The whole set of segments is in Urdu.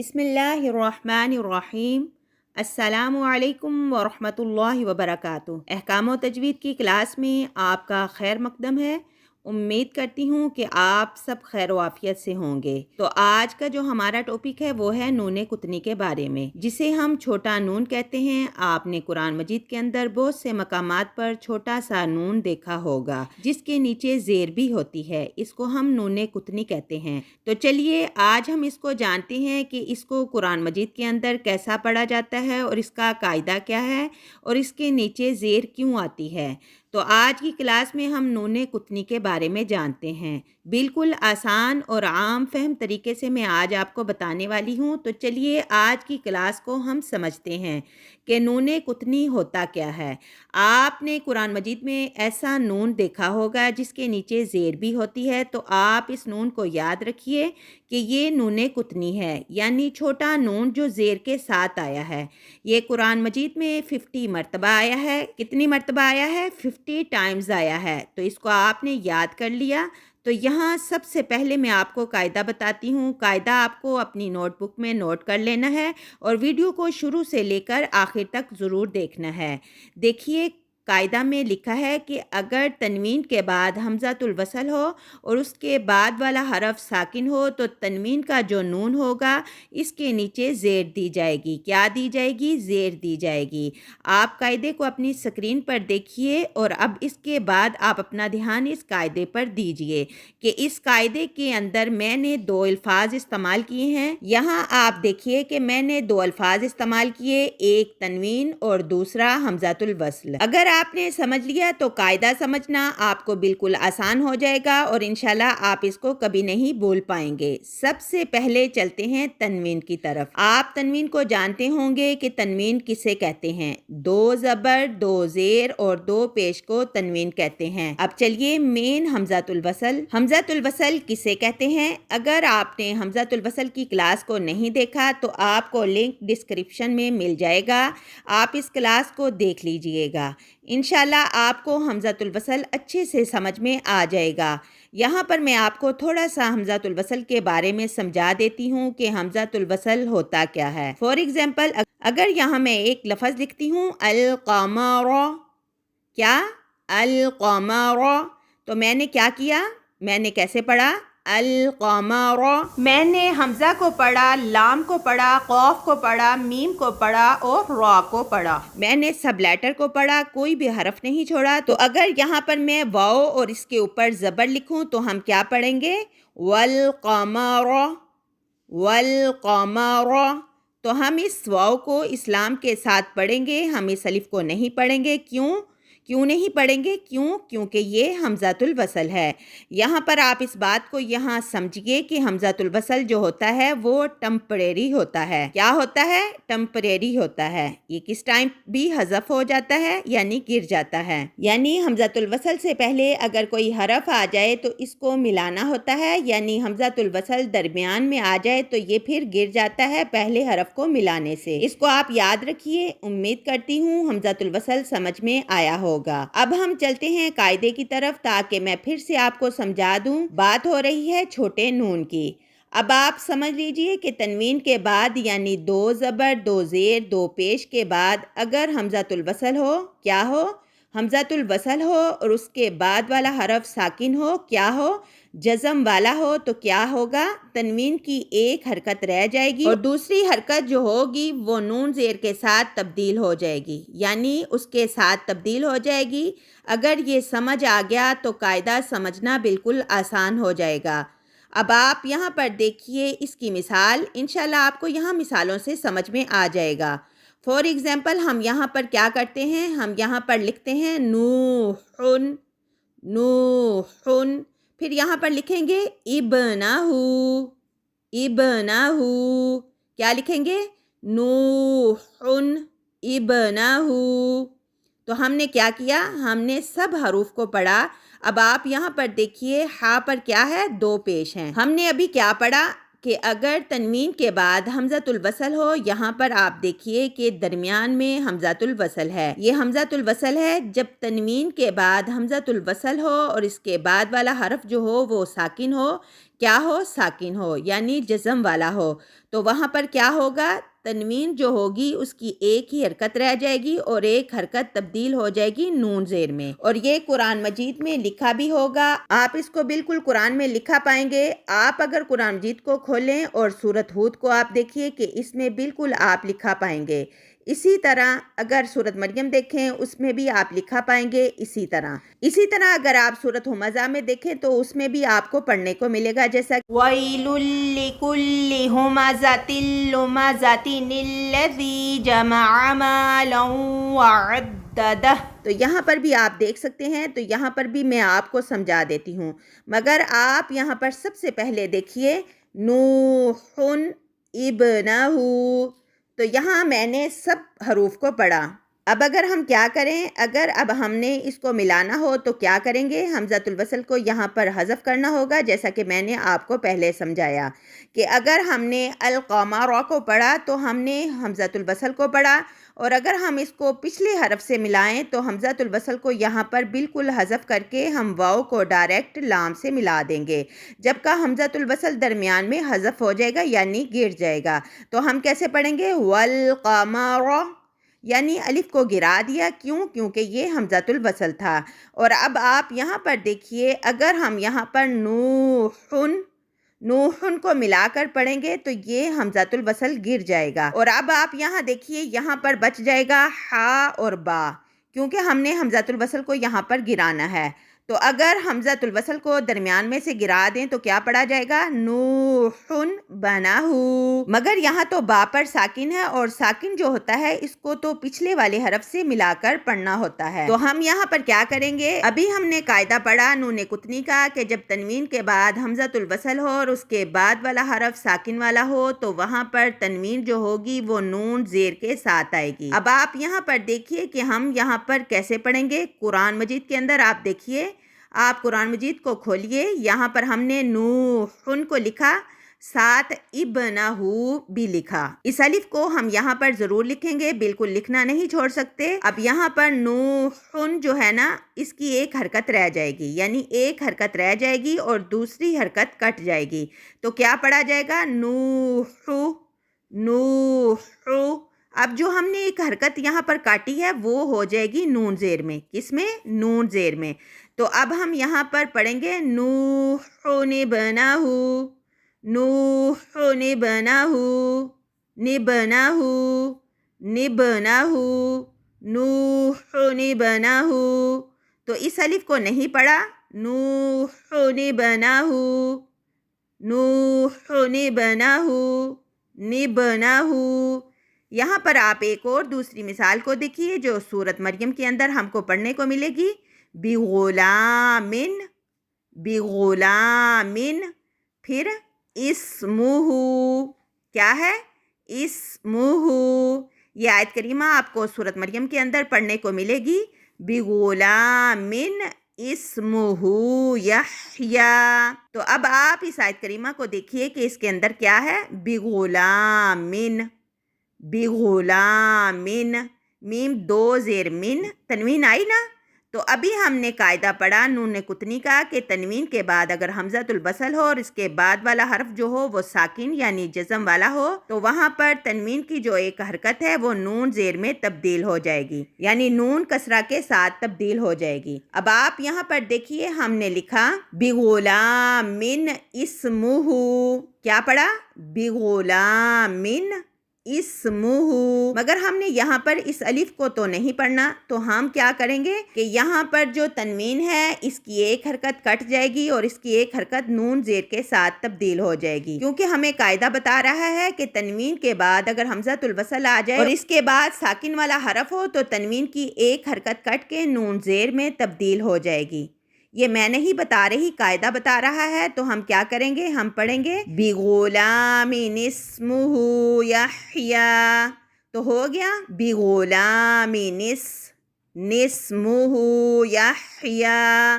بسم اللہ الرحمن الرحیم۔ السلام علیکم ورحمۃ اللہ وبرکاتہ۔ احکام و تجوید کی کلاس میں آپ کا خیر مقدم ہے۔ امید کرتی ہوں کہ آپ سب خیر و عافیت سے ہوں گے۔ تو آج کا جو ہمارا ٹاپک ہے وہ ہے نون قطنی کے بارے میں، جسے ہم چھوٹا نون کہتے ہیں۔ آپ نے قرآن مجید کے اندر بہت سے مقامات پر چھوٹا سا نون دیکھا ہوگا جس کے نیچے زیر بھی ہوتی ہے، اس کو ہم نون قطنی کہتے ہیں۔ تو چلیے آج ہم اس کو جانتے ہیں کہ اس کو قرآن مجید کے اندر کیسا پڑھا جاتا ہے اور اس کا قاعدہ کیا ہے اور اس کے نیچے زیر کیوں آتی ہے۔ تو آج کی کلاس میں ہم نون قطنی کے بارے میں جانتے ہیں۔ بالکل آسان اور عام فہم طریقے سے میں آج آپ کو بتانے والی ہوں۔ تو چلیے آج کی کلاس کو ہم سمجھتے ہیں کہ نون قطنی ہوتا کیا ہے۔ آپ نے قرآن مجید میں ایسا نون دیکھا ہوگا جس کے نیچے زیر بھی ہوتی ہے، تو آپ اس نون کو یاد رکھیے کہ یہ نون قطنی ہے، یعنی چھوٹا نون جو زیر کے ساتھ آیا ہے۔ یہ قرآن مجید میں 50 مرتبہ آیا ہے۔ کتنی مرتبہ آیا ہے؟ 50 ٹائمز آیا ہے۔ تو اس کو آپ نے یاد کر لیا۔ تو یہاں سب سے پہلے میں آپ کو قاعدہ بتاتی ہوں۔ قاعدہ آپ کو اپنی نوٹ بک میں نوٹ کر لینا ہے اور ویڈیو کو شروع سے لے کر آخر تک ضرور دیکھنا ہے۔ دیکھیے قاعدہ میں لکھا ہے کہ اگر تنوین کے بعد حمزۃ الوصل ہو اور اس کے بعد والا حرف ساکن ہو تو تنوین کا جو نون ہوگا اس کے نیچے زیر دی جائے گی۔ کیا دی جائے گی؟ زیر دی جائے گی۔ آپ قاعدے کو اپنی اسکرین پر دیکھیے اور اب اس کے بعد آپ اپنا دھیان اس قاعدے پر دیجئے کہ اس قاعدے کے اندر میں نے 2 الفاظ استعمال کیے ہیں۔ یہاں آپ دیکھیے کہ میں نے 2 الفاظ استعمال کیے، ایک تنوین اور دوسرا حمزۃ الوصل۔ اگر آپ نے سمجھ لیا تو قاعدہ سمجھنا آپ کو بالکل آسان ہو جائے گا اور انشاءاللہ آپ اس کو کبھی نہیں بھول پائیں گے۔ سب سے پہلے چلتے ہیں تنوین کی طرف۔ آپ تنوین کو جانتے ہوں گے کہ تنوین کسے کہتے ہیں۔ 2 زبر، 2 زیر اور 2 پیش کو تنوین کہتے ہیں۔ اب چلیے مین حمزۃ الوصل۔ حمزۃ الوصل کسے کہتے ہیں؟ اگر آپ نے حمزۃ الوصل کی کلاس کو نہیں دیکھا تو آپ کو لنک ڈسکرپشن میں مل جائے گا، آپ اس کلاس کو دیکھ لیجئے گا۔ انشاءاللہ آپ کو حمزۃ الوصل اچھے سے سمجھ میں آ جائے گا۔ یہاں پر میں آپ کو تھوڑا سا حمزۃ الوصل کے بارے میں سمجھا دیتی ہوں کہ حمزۃ الوصل ہوتا کیا ہے۔ فار ایگزامپل اگر یہاں میں ایک لفظ لکھتی ہوں القمر، کیا؟ القمر، تو میں نے کیا کیا؟ میں نے کیسے پڑھا؟ القمر۔ میں نے حمزہ کو پڑھا، لام کو پڑھا، قاف کو پڑھا، میم کو پڑھا اور را کو پڑھا۔ میں نے سب لیٹر کو پڑھا، کوئی بھی حرف نہیں چھوڑا۔ تو اگر یہاں پر میں واو اور اس کے اوپر زبر لکھوں تو ہم کیا پڑھیں گے؟ والقمر، والقمر۔ تو ہم اس واو کو اسلام کے ساتھ پڑھیں گے، ہم اس الف کو نہیں پڑھیں گے۔ کیوں نہیں پڑھیں گے؟ کیونکہ یہ حمزۃ الوصل ہے۔ یہاں پر آپ اس بات کو یہاں سمجھیے کہ حمزۃ الوصل جو ہوتا ہے وہ ٹمپریری ہوتا ہے۔ کیا ہوتا ہے؟ ٹمپریری ہوتا ہے۔ یہ کس ٹائم بھی حذف ہو جاتا ہے، یعنی گر جاتا ہے۔ یعنی حمزۃ الوصل سے پہلے اگر کوئی حرف آ جائے تو اس کو ملانا ہوتا ہے، یعنی حمزۃ الوصل درمیان میں آ جائے تو یہ پھر گر جاتا ہے پہلے حرف کو ملانے سے۔ اس کو آپ یاد رکھیے۔ امید کرتی ہوں حمزۃ الوصل سمجھ میں آیا ہوگا۔ اب ہم چلتے ہیں قاعدے کی طرف تاکہ میں پھر سے آپ کو سمجھا دوں۔ بات ہو رہی ہے چھوٹے نون کی۔ اب آپ سمجھ لیجئے کہ تنوین کے بعد یعنی 2 زبر، 2 زیر، 2 پیش کے بعد اگر حمزۃ الوصل ہو، کیا ہو؟ حمزۃ الوصل ہو اور اس کے بعد والا حرف ساکن ہو، کیا ہو؟ جزم والا ہو، تو کیا ہوگا؟ تنوین کی ایک حرکت رہ جائے گی اور دوسری حرکت جو ہوگی وہ نون زیر کے ساتھ تبدیل ہو جائے گی، یعنی اس کے ساتھ تبدیل ہو جائے گی۔ اگر یہ سمجھ آ گیا تو قاعدہ سمجھنا بالکل آسان ہو جائے گا۔ اب آپ یہاں پر دیکھیے اس کی مثال، انشاءاللہ آپ کو یہاں مثالوں سے سمجھ میں آ جائے گا۔ فار ایگزامپل ہم یہاں پر کیا کرتے ہیں؟ ہم یہاں پر لکھتے ہیں نوح، نوح، پھر یہاں پر لکھیں گے ابنہ، ابنہ، کیا لکھیں گے؟ نوح ابنہ۔ تو ہم نے کیا کیا؟ ہم نے سب حروف کو پڑھا۔ اب آپ یہاں پر دیکھیے ہاں پر کیا ہے؟ 2 پیش ہیں۔ ہم نے ابھی کیا پڑھا کہ اگر تنوین کے بعد حمزۃ الوصل ہو، یہاں پر آپ دیکھیے کہ درمیان میں حمزۃ الوصل ہے، یہ حمزۃ الوصل ہے۔ جب تنوین کے بعد حمزۃ الوصل ہو اور اس کے بعد والا حرف جو ہو وہ ساکن ہو، کیا ہو؟ ساکن ہو، یعنی جزم والا ہو۔ تو وہاں پر کیا ہوگا؟ تنوین جو ہوگی اس کی ایک ہی حرکت رہ جائے گی اور ایک حرکت تبدیل ہو جائے گی نون زیر میں، اور یہ قرآن مجید میں لکھا بھی ہوگا۔ آپ اس کو بالکل قرآن میں لکھا پائیں گے۔ آپ اگر قرآن مجید کو کھولیں اور سورۃ ہود کو آپ دیکھیے کہ اس میں بالکل آپ لکھا پائیں گے۔ اسی طرح اگر سورۃ مریم دیکھیں اس میں بھی آپ لکھا پائیں گے اسی طرح اگر آپ سورۃ ہمزہ میں دیکھیں تو اس میں بھی آپ کو پڑھنے کو ملے گا، جیسا وَيْلٌ لِكُلِّ هُمَزَةٍ لُمَزَةٍ الَّذِي جَمَعَ مَالًا وَعَدَّدَهُ۔ تو یہاں پر بھی آپ دیکھ سکتے ہیں، تو یہاں پر بھی میں آپ کو سمجھا دیتی ہوں، مگر آپ یہاں پر سب سے پہلے دیکھیے نوح ابنہ، تو یہاں میں نے سب حروف کو پڑھا۔ اب اگر ہم کیا کریں، اگر اب ہم نے اس کو ملانا ہو تو کیا کریں گے؟ حمزۃ الوصل کو یہاں پر حذف کرنا ہوگا، جیسا کہ میں نے آپ کو پہلے سمجھایا کہ اگر ہم نے القمر کو پڑھا تو ہم نے حمزۃ الوصل کو پڑھا، اور اگر ہم اس کو پچھلے حرف سے ملائیں تو حمزۃ الوصل کو یہاں پر بالکل حذف کر کے ہم واو کو ڈائریکٹ لام سے ملا دیں گے، جب کا حمزۃ الوصل درمیان میں حذف ہو جائے گا یعنی گر جائے گا۔ تو ہم کیسے پڑھیں گے؟ والقمر، یعنی الف کو گرا دیا، کیونکہ یہ حمزۃ الوصل تھا۔ اور اب آپ یہاں پر دیکھیے اگر ہم یہاں پر نوحن کو ملا کر پڑھیں گے تو یہ حمزۃ الوصل گر جائے گا، اور اب آپ یہاں دیکھیے یہاں پر بچ جائے گا ہا اور با، کیونکہ ہم نے حمزۃ الوصل کو یہاں پر گرانا ہے۔ تو اگر حمزۃ الوصل کو درمیان میں سے گرا دیں تو کیا پڑھا جائے گا؟ نوحن بنہ، مگر یہاں تو با پر ساکن ہے، اور ساکن جو ہوتا ہے اس کو تو پچھلے والے حرف سے ملا کر پڑھنا ہوتا ہے۔ تو ہم یہاں پر کیا کریں گے؟ ابھی ہم نے قاعدہ پڑھا نون قطنی کا کہ جب تنوین کے بعد حمزۃ الوصل ہو اور اس کے بعد والا حرف ساکن والا ہو تو وہاں پر تنوین جو ہوگی وہ نون زیر کے ساتھ آئے گی۔ اب آپ یہاں پر دیکھیے کہ ہم یہاں پر کیسے پڑھیں گے۔ قرآن مجید کے اندر آپ دیکھیے، آپ قرآن مجید کو کھولیے، یہاں پر ہم نے نوحن کو لکھا، ساتھ ابنہ بھی لکھا۔ اس الف کو ہم یہاں پر ضرور لکھیں گے، بالکل لکھنا نہیں چھوڑ سکتے۔ اب یہاں پر نوحن جو ہے نا اس کی ایک حرکت رہ جائے گی، یعنی ایک حرکت رہ جائے گی اور دوسری حرکت کٹ جائے گی، تو کیا پڑھا جائے گا؟ نوحو نوحو۔ اب جو ہم نے ایک حرکت یہاں پر کاٹی ہے وہ ہو جائے گی نون زیر میں، کس میں؟ نون زیر میں۔ تو اب ہم یہاں پر پڑھیں گے نوحن ابنہ، نوحن ابنہ، نبنہ، نبنہ، نوحن ابنہ۔ تو اس الف کو نہیں پڑھا، نوحن ابنہ، نوحن ابنہ، نبنہ۔ یہاں پر آپ ایک اور دوسری مثال کو دیکھیے جو سورۃ مریم کے اندر ہم کو پڑھنے کو ملے گی، بغلامن، بغلامن، پھر اسمہ، کیا ہے؟ اسمہ۔ یہ آیت کریمہ آپ کو سورۃ مریم کے اندر پڑھنے کو ملے گی، بغلامن اسمہ یحییٰ۔ تو اب آپ اس آیت کریمہ کو دیکھیے کہ اس کے اندر کیا ہے؟ بغلامن، بغلامن، میم دو زیر من، تنوین آئی نا؟ تو ابھی ہم نے قاعدہ پڑھا نون قطنی کا کہ تنوین کے بعد اگر حمزۃ الوصل ہو اور اس کے بعد والا حرف جو ہو وہ ساکن یعنی جزم والا ہو تو وہاں پر تنوین کی جو ایک حرکت ہے وہ نون زیر میں تبدیل ہو جائے گی، یعنی نون کسرہ کے ساتھ تبدیل ہو جائے گی۔ اب آپ یہاں پر دیکھیے ہم نے لکھا بغلامن اسمہ، کیا پڑھا؟ بغلامن اسمہ، مگر ہم نے یہاں پر اس الف کو تو نہیں پڑھنا، تو ہم کیا کریں گے کہ یہاں پر جو تنوین ہے اس کی ایک حرکت کٹ جائے گی اور اس کی ایک حرکت نون زیر کے ساتھ تبدیل ہو جائے گی، کیونکہ ہمیں قاعدہ بتا رہا ہے کہ تنوین کے بعد اگر حمزۃ الوصل آ جائے اور اس کے بعد ساکن والا حرف ہو تو تنوین کی ایک حرکت کٹ کے نون زیر میں تبدیل ہو جائے گی۔ یہ میں نہیں بتا رہی، قاعدہ بتا رہا ہے، تو ہم کیا کریں گے؟ ہم پڑھیں گے بغلامن اسمہ یحییٰ، تو ہو گیا بغلامن اسمہ یحییٰ،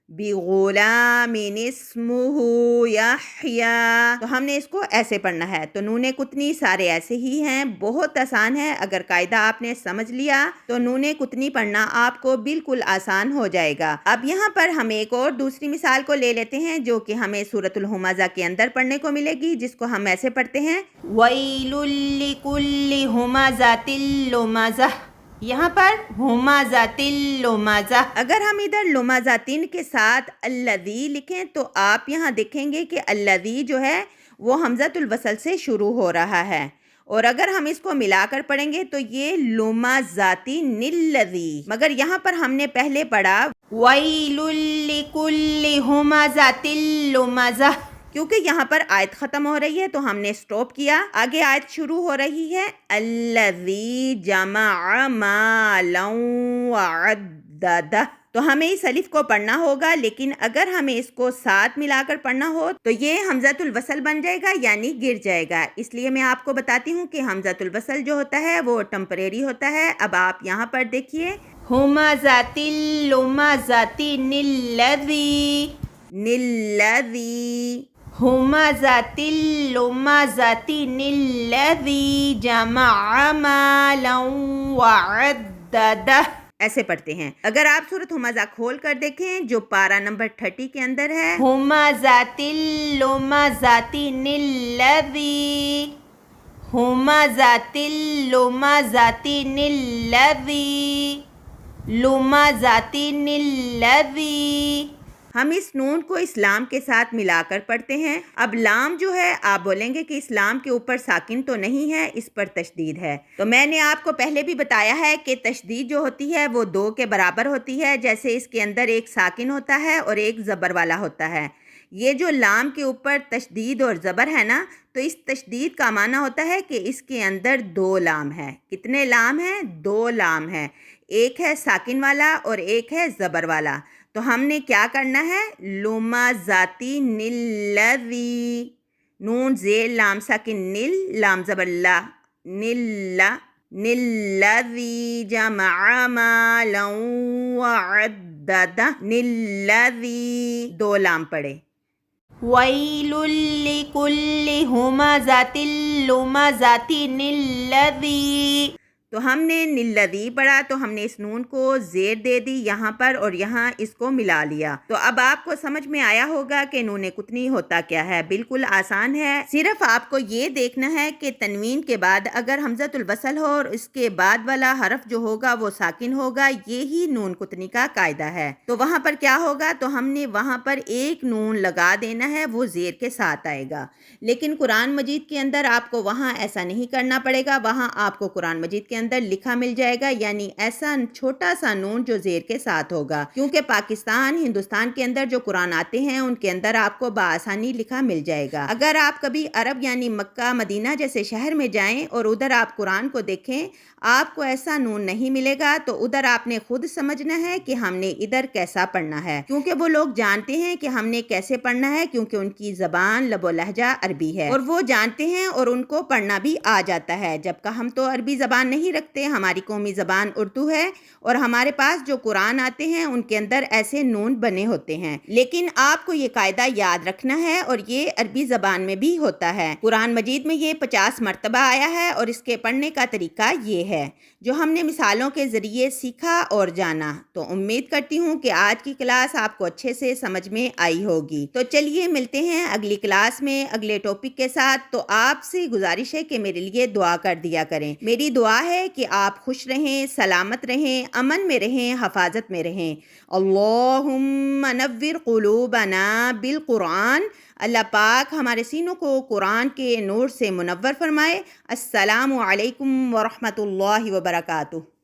بغلام اسمہ یحییٰ، تو ہم نے اس کو ایسے پڑھنا ہے۔ تو نون قطنی سارے ایسے ہی ہیں، بہت آسان ہے۔ اگر قاعدہ آپ نے سمجھ لیا تو نون قطنی پڑھنا آپ کو بالکل آسان ہو جائے گا۔ اب یہاں پر ہم ایک اور دوسری مثال کو لے لیتے ہیں جو کہ ہمیں سورۃ الہمزہ کے اندر پڑھنے کو ملے گی، جس کو ہم ایسے پڑھتے ہیں وَيْلٌ لِكُلِّ ہُمَزَةٍ لُمَزَةٍ۔ یہاں پر ہمزۃ لمزہ، اگر ہم ادھر لمزۃ کے ساتھ الذی لکھیں تو آپ یہاں دیکھیں گے کہ الذی جو ہے وہ حمزۃ الوصل سے شروع ہو رہا ہے، اور اگر ہم اس کو ملا کر پڑھیں گے تو یہ لمزۃ الذی، مگر یہاں پر ہم نے پہلے پڑھا ویل لکل ہمزۃ لمزہ، کیونکہ یہاں پر آیت ختم ہو رہی ہے تو ہم نے سٹاپ کیا۔ آگے آیت شروع ہو رہی ہے الذی جمع مالا وعددہ، تو ہمیں اس الف کو پڑھنا ہوگا، لیکن اگر ہمیں اس کو ساتھ ملا کر پڑھنا ہو تو یہ حمزۃ الوصل بن جائے گا، یعنی گر جائے گا۔ اس لیے میں آپ کو بتاتی ہوں کہ حمزۃ الوصل جو ہوتا ہے وہ ٹمپریری ہوتا ہے۔ اب آپ یہاں پر دیکھیے ہمزۃ لمزۃ الذی، نلذی، ہمزۃ لمزۃ الذی جمع مالا وعددہ، ایسے پڑھتے ہیں۔ اگر آپ سورۃ ہمزہ کھول کر دیکھیں جو پارہ نمبر 30 کے اندر ہے ہمزۃ لمزۃ الذی، ہمزۃ لمزۃ الذی، لمزۃ الذی، ہم اس نون کو اس لام کے ساتھ ملا کر پڑھتے ہیں۔ اب لام جو ہے آپ بولیں گے کہ اس لام کے اوپر ساکن تو نہیں ہے، اس پر تشدید ہے۔ تو میں نے آپ کو پہلے بھی بتایا ہے کہ تشدید جو ہوتی ہے وہ 2 کے برابر ہوتی ہے، جیسے اس کے اندر ایک ساکن ہوتا ہے اور ایک زبر والا ہوتا ہے۔ یہ جو لام کے اوپر تشدید اور زبر ہے نا، تو اس تشدید کا معنی ہوتا ہے کہ اس کے اندر 2 لام ہے۔ کتنے لام ہیں؟ 2 لام ہے، ایک ہے ساکن والا اور ایک ہے زبر والا۔ تو ہم نے کیا کرنا ہے لمزۃ الذی، نون زیر لام ساکن نل، لام زبر لا، نل، نلذی جمع مالا وعددہ، نلذی، 2 لام پڑے۔ ویل لکل ہمزۃ لمزۃ الذی، تو ہم نے نلذی پڑھا تو ہم نے اس نون کو زیر دے دی یہاں پر اور یہاں اس کو ملا لیا۔ تو اب آپ کو سمجھ میں آیا ہوگا کہ نون قطنی ہوتا کیا ہے، بالکل آسان ہے۔ صرف آپ کو یہ دیکھنا ہے کہ تنوین کے بعد اگر حمزۃ الوصل ہو اور اس کے بعد والا حرف جو ہوگا وہ ساکن ہوگا، یہی نون قطنی کا قاعدہ ہے۔ تو وہاں پر کیا ہوگا، تو ہم نے وہاں پر ایک نون لگا دینا ہے، وہ زیر کے ساتھ آئے گا۔ لیکن قرآن مجید کے اندر آپ کو وہاں ایسا نہیں کرنا پڑے گا، وہاں آپ کو قرآن مجید کے اندر لکھا مل جائے گا، یعنی ایسا چھوٹا سا نون جو زیر کے ساتھ ہوگا، کیونکہ پاکستان، ہندوستان کے اندر جو قرآن آتے ہیں ان کے اندر آپ کو بآسانی لکھا مل جائے گا۔ اگر آپ کبھی عرب یعنی مکہ مدینہ جیسے شہر میں جائیں اور ادھر آپ قرآن کو دیکھیں، آپ کو ایسا نون نہیں ملے گا، تو ادھر آپ نے خود سمجھنا ہے کہ ہم نے ادھر کیسا پڑھنا ہے، کیونکہ وہ لوگ جانتے ہیں کہ ہم نے کیسے پڑھنا ہے، کیونکہ ان کی زبان لب و لہجہ عربی ہے اور وہ جانتے ہیں اور ان کو پڑھنا بھی آ جاتا ہے، جبکہ ہم تو عربی زبان نہیں رکھتے، ہماری قومی زبان اردو ہے اور ہمارے پاس جو قرآن آتے ہیں ان کے اندر ایسے نون بنے ہوتے ہیں۔ لیکن آپ کو یہ قاعدہ یاد رکھنا ہے، اور یہ عربی زبان میں بھی ہوتا ہے۔ قرآن مجید میں یہ 50 مرتبہ آیا ہے اور اس کے پڑھنے کا طریقہ یہ ہے جو ہم نے مثالوں کے ذریعے سیکھا اور جانا۔ تو امید کرتی ہوں کہ آج کی کلاس آپ کو اچھے سے سمجھ میں آئی ہوگی۔ تو چلیے ملتے ہیں اگلی کلاس میں اگلے ٹاپک کے ساتھ۔ تو آپ سے گزارش ہے کہ میرے لیے دعا کر دیا کریں۔ میری دعا ہے کہ آپ خوش رہیں، سلامت رہیں، امن میں رہیں، حفاظت میں رہیں۔ اللہم نور قلوبنا بالقرآن، اللہ پاک ہمارے سینوں کو قرآن کے نور سے منور فرمائے۔ السلام علیکم ورحمۃ اللہ وبرکاتہ۔